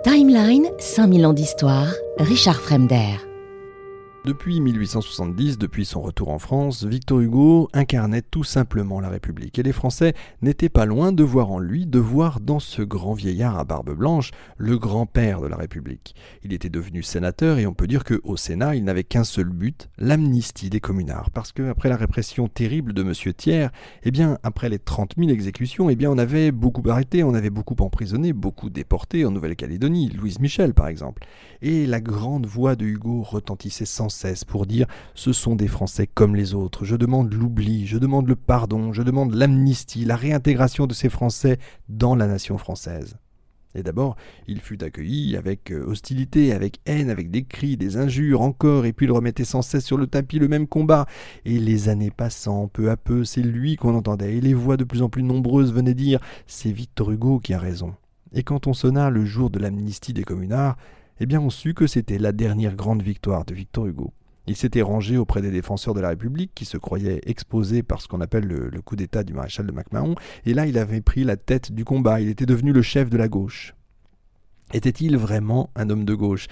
Timeline, 5000 ans d'histoire, Richard Fremder. Depuis 1870, depuis son retour en France, Victor Hugo incarnait tout simplement la République. Et les Français n'étaient pas loin de voir en lui, de voir dans ce grand vieillard à barbe blanche, le grand-père de la République. Il était devenu sénateur et on peut dire qu'au Sénat, il n'avait qu'un seul but, l'amnistie des communards. Parce qu'après la répression terrible de M. Thiers, après les 30 000 exécutions, on avait beaucoup arrêté, on avait beaucoup emprisonné, beaucoup déporté en Nouvelle-Calédonie, Louise Michel par exemple. Et la grande voix de Hugo retentissait sans cesse pour dire « Ce sont des Français comme les autres, je demande l'oubli, je demande le pardon, je demande l'amnistie, la réintégration de ces Français dans la nation française ». Et d'abord, il fut accueilli avec hostilité, avec haine, avec des cris, des injures encore, et puis il remettait sans cesse sur le tapis le même combat. Et les années passant, peu à peu, c'est lui qu'on entendait, et les voix de plus en plus nombreuses venaient dire « C'est Victor Hugo qui a raison ». Et quand on sonna le jour de l'amnistie des communards, on sut que c'était la dernière grande victoire de Victor Hugo. Il s'était rangé auprès des défenseurs de la République qui se croyaient exposés par ce qu'on appelle le coup d'État du maréchal de MacMahon, et là il avait pris la tête du combat, il était devenu le chef de la gauche. Était-il vraiment un homme de gauche ?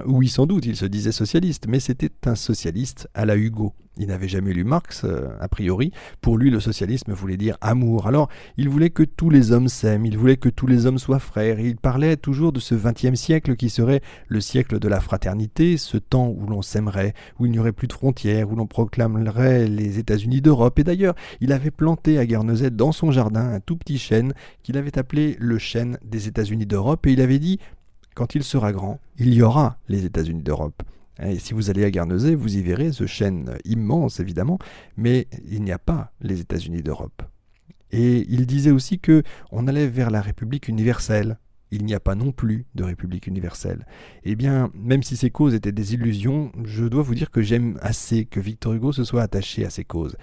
Oui, sans doute, il se disait socialiste, mais c'était un socialiste à la Hugo. Il n'avait jamais lu Marx, a priori. Pour lui, le socialisme voulait dire amour. Alors, il voulait que tous les hommes s'aiment, il voulait que tous les hommes soient frères. Et il parlait toujours de ce XXe siècle qui serait le siècle de la fraternité, ce temps où l'on s'aimerait, où il n'y aurait plus de frontières, où l'on proclamerait les États-Unis d'Europe. Et d'ailleurs, il avait planté à Guernesey, dans son jardin, un tout petit chêne qu'il avait appelé le chêne des États-Unis d'Europe. Et il avait dit, quand il sera grand, il y aura les États-Unis d'Europe. Et si vous allez à Guernesey, vous y verrez ce chêne immense, évidemment, mais il n'y a pas les États-Unis d'Europe. Et il disait aussi que on allait vers la République universelle. Il n'y a pas non plus de République universelle. Même si ces causes étaient des illusions, je dois vous dire que j'aime assez que Victor Hugo se soit attaché à ces causes.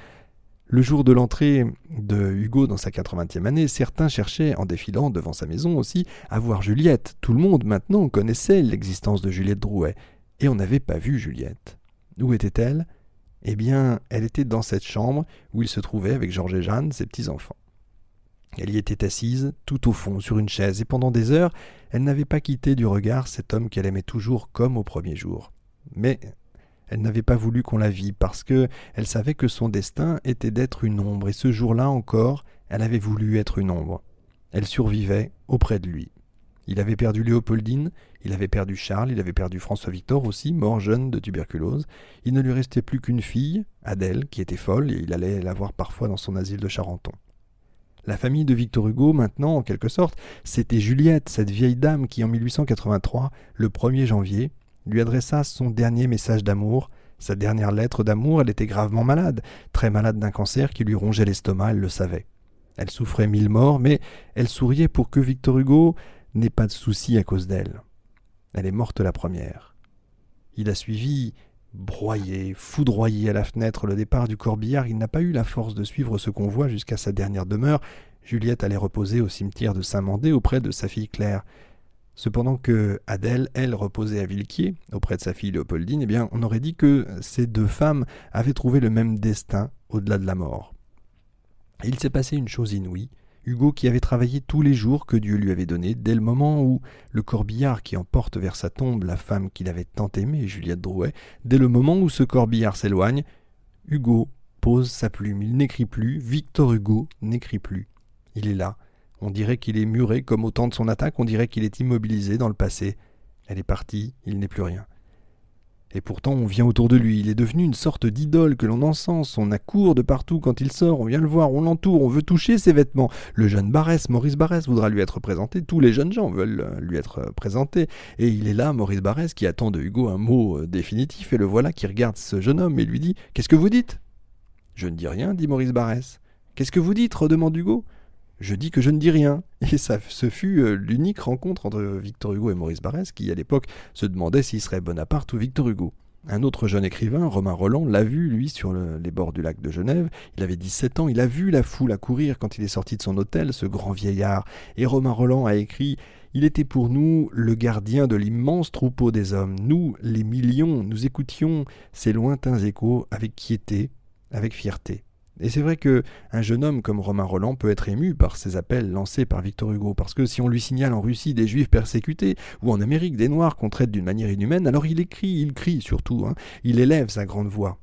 Le jour de l'entrée de Hugo dans sa 80e année, certains cherchaient, en défilant devant sa maison aussi, à voir Juliette. Tout le monde maintenant connaissait l'existence de Juliette Drouet. Et on n'avait pas vu Juliette. Où était-elle ? Elle était dans cette chambre où il se trouvait avec Georges et Jeanne, ses petits-enfants. Elle y était assise, tout au fond, sur une chaise, et pendant des heures, elle n'avait pas quitté du regard cet homme qu'elle aimait toujours comme au premier jour. Mais elle n'avait pas voulu qu'on la vît, parce qu'elle savait que son destin était d'être une ombre, et ce jour-là encore, elle avait voulu être une ombre. Elle survivait auprès de lui. Il avait perdu Léopoldine, il avait perdu Charles, il avait perdu François-Victor aussi, mort jeune de tuberculose. Il ne lui restait plus qu'une fille, Adèle, qui était folle, et il allait la voir parfois dans son asile de Charenton. La famille de Victor Hugo, maintenant, en quelque sorte, c'était Juliette, cette vieille dame qui, en 1883, le 1er janvier, lui adressa son dernier message d'amour, sa dernière lettre d'amour. Elle était gravement malade, très malade d'un cancer qui lui rongeait l'estomac, elle le savait. Elle souffrait 1000 morts, mais elle souriait pour que Victor Hugo n'ait pas de soucis à cause d'elle. Elle est morte la première. Il a suivi, broyé, foudroyé à la fenêtre le départ du corbillard. Il n'a pas eu la force de suivre ce convoi jusqu'à sa dernière demeure. Juliette allait reposer au cimetière de Saint-Mandé auprès de sa fille Claire. Cependant que Adèle, elle, reposait à Villequier, auprès de sa fille Léopoldine, on aurait dit que ces deux femmes avaient trouvé le même destin au-delà de la mort. Et il s'est passé une chose inouïe. Hugo, qui avait travaillé tous les jours que Dieu lui avait donnés, dès le moment où le corbillard qui emporte vers sa tombe la femme qu'il avait tant aimée, Juliette Drouet, dès le moment où ce corbillard s'éloigne, Hugo pose sa plume. Il n'écrit plus, Victor Hugo n'écrit plus. Il est là. On dirait qu'il est muré comme au temps de son attaque, on dirait qu'il est immobilisé dans le passé. Elle est partie, il n'est plus rien. Et pourtant, on vient autour de lui. Il est devenu une sorte d'idole que l'on encense. On accourt de partout quand il sort. On vient le voir, on l'entoure, on veut toucher ses vêtements. Le jeune Barrès, Maurice Barrès, voudra lui être présenté. Tous les jeunes gens veulent lui être présentés. Et il est là, Maurice Barrès, qui attend de Hugo un mot définitif. Et le voilà qui regarde ce jeune homme et lui dit « Qu'est-ce que vous dites ?»« Je ne dis rien, dit Maurice Barrès. »« Qu'est-ce que vous dites ?» redemande Hugo. « Je dis que je ne dis rien. » Et ce fut l'unique rencontre entre Victor Hugo et Maurice Barrès, qui à l'époque se demandait s'il serait Bonaparte ou Victor Hugo. Un autre jeune écrivain, Romain Roland, l'a vu, lui, sur les bords du lac de Genève. Il avait 17 ans, il a vu la foule accourir quand il est sorti de son hôtel, ce grand vieillard. Et Romain Roland a écrit « Il était pour nous le gardien de l'immense troupeau des hommes. Nous, les millions, nous écoutions ces lointains échos avec quiété, avec fierté. Et c'est vrai qu'un jeune homme comme Romain Rolland peut être ému par ces appels lancés par Victor Hugo, parce que si on lui signale en Russie des Juifs persécutés, ou en Amérique des Noirs qu'on traite d'une manière inhumaine, alors il écrit, il crie surtout, il élève sa grande voix.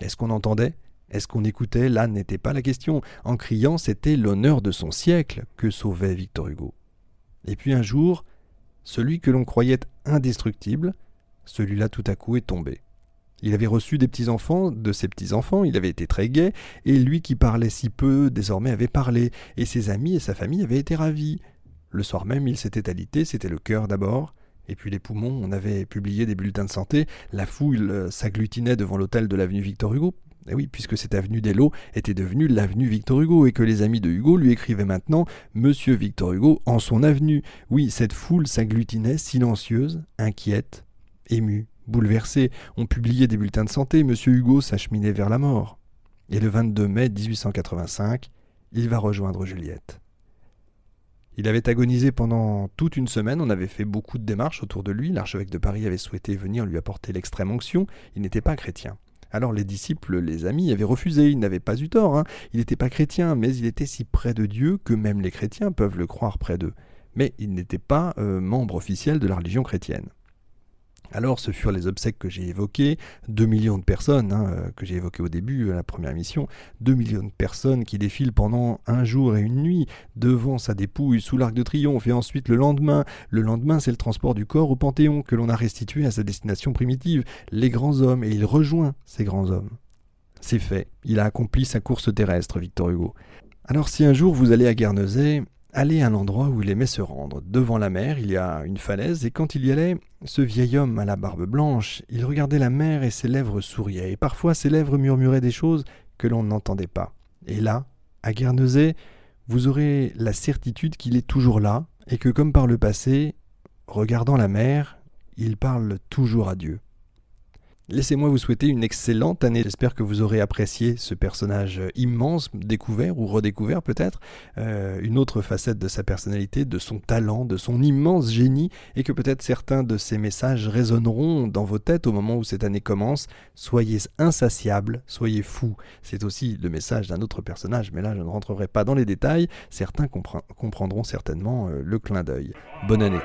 Est-ce qu'on entendait ? Est-ce qu'on écoutait ? Là n'était pas la question. En criant, c'était l'honneur de son siècle que sauvait Victor Hugo. Et puis un jour, celui que l'on croyait indestructible, celui-là tout à coup est tombé. Il avait reçu des petits-enfants, de ses petits-enfants, il avait été très gai, et lui qui parlait si peu, désormais avait parlé, et ses amis et sa famille avaient été ravis. Le soir même, il s'était alité, c'était le cœur d'abord, et puis les poumons, on avait publié des bulletins de santé, la foule s'agglutinait devant l'hôtel de l'avenue Victor Hugo. Et oui, puisque cette avenue d'Eylau était devenue l'avenue Victor Hugo, et que les amis de Hugo lui écrivaient maintenant « Monsieur Victor Hugo en son avenue ». Oui, cette foule s'agglutinait, silencieuse, inquiète, émue. Bouleversé, on publiait des bulletins de santé, M. Hugo s'acheminait vers la mort. Et le 22 mai 1885, il va rejoindre Juliette. Il avait agonisé pendant toute une semaine, on avait fait beaucoup de démarches autour de lui, l'archevêque de Paris avait souhaité venir lui apporter l'extrême onction, il n'était pas chrétien. Alors les disciples, les amis, avaient refusé, il n'avait pas eu tort, il n'était pas chrétien, mais il était si près de Dieu que même les chrétiens peuvent le croire près d'eux. Mais il n'était pas membre officiel de la religion chrétienne. Alors ce furent les obsèques que j'ai évoquées, 2 millions de personnes, que j'ai évoquées au début, à la première émission, 2 millions de personnes qui défilent pendant un jour et une nuit devant sa dépouille sous l'Arc de Triomphe, et ensuite le lendemain c'est le transport du corps au Panthéon que l'on a restitué à sa destination primitive, les grands hommes, et il rejoint ces grands hommes. C'est fait, il a accompli sa course terrestre, Victor Hugo. Alors si un jour vous allez à Guernesey, allez à l'endroit où il aimait se rendre. Devant la mer, il y a une falaise, et quand il y allait, ce vieil homme à la barbe blanche, il regardait la mer et ses lèvres souriaient, et parfois ses lèvres murmuraient des choses que l'on n'entendait pas. Et là, à Guernesey, vous aurez la certitude qu'il est toujours là, et que comme par le passé, regardant la mer, il parle toujours à Dieu. Laissez-moi vous souhaiter une excellente année. J'espère que vous aurez apprécié ce personnage immense, découvert ou redécouvert peut-être, une autre facette de sa personnalité, de son talent, de son immense génie, et que peut-être certains de ces messages résonneront dans vos têtes au moment où cette année commence. Soyez insatiables, soyez fous. C'est aussi le message d'un autre personnage, mais là je ne rentrerai pas dans les détails. Certains comprendront certainement le clin d'œil. Bonne année.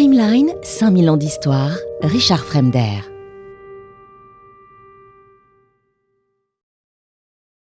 Timeline, 5000 ans d'histoire, Richard Fremder.